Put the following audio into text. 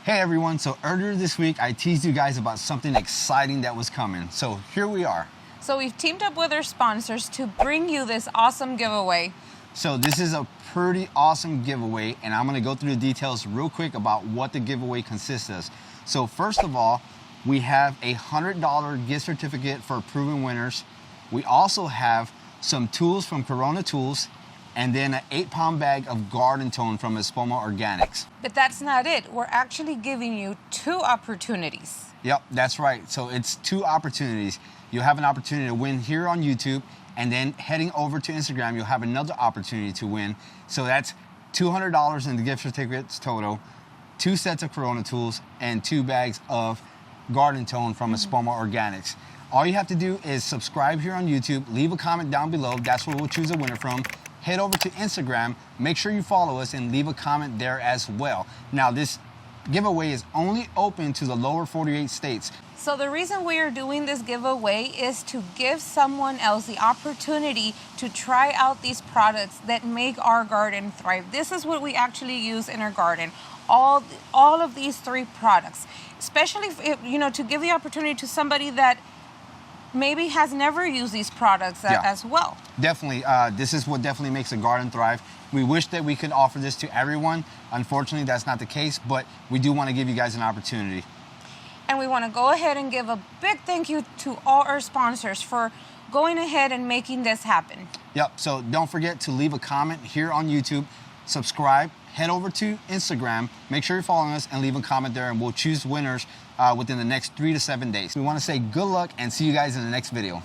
Hey everyone, so earlier this week I teased you guys about something exciting that was coming. So here we are. So we've teamed up with our sponsors to bring you this awesome giveaway. So this is a pretty awesome giveaway, and I'm gonna go through the details real quick about what the giveaway consists of. So first of all, we have a $100 gift certificate for proven winners. We also have some tools from Corona Tools, and then an 8-pound bag of garden tone from Espoma Organics. But that's not it. We're actually giving you 2 opportunities. Yep, that's right. So it's 2 opportunities. You'll have an opportunity to win here on YouTube, and then heading over to Instagram, you'll have another opportunity to win. So that's $200 in the gift certificates total, 2 sets of Corona Tools, and 2 bags of garden tone from Espoma Organics. All you have to do is subscribe here on YouTube, leave a comment down below. That's where we'll choose a winner from. Head over to Instagram, make sure you follow us and leave a comment there as well. Now this giveaway is only open to the lower 48 states. So the reason we are doing this giveaway is to give someone else the opportunity to try out these products that make our garden thrive. This is what we actually use in our garden. All of these 3 products, especially if, to give the opportunity to somebody that maybe has never used these products as well. Definitely, this is what definitely makes a garden thrive. We wish that we could offer this to everyone. Unfortunately, that's not the case, but we do want to give you guys an opportunity. And we want to go ahead and give a big thank you to all our sponsors for going ahead and making this happen. Yep, so don't forget to leave a comment here on YouTube, subscribe, head over to Instagram, make sure you're following us and leave a comment there, and we'll choose winners within the next 3 to 7 days. We want to say good luck and see you guys in the next video.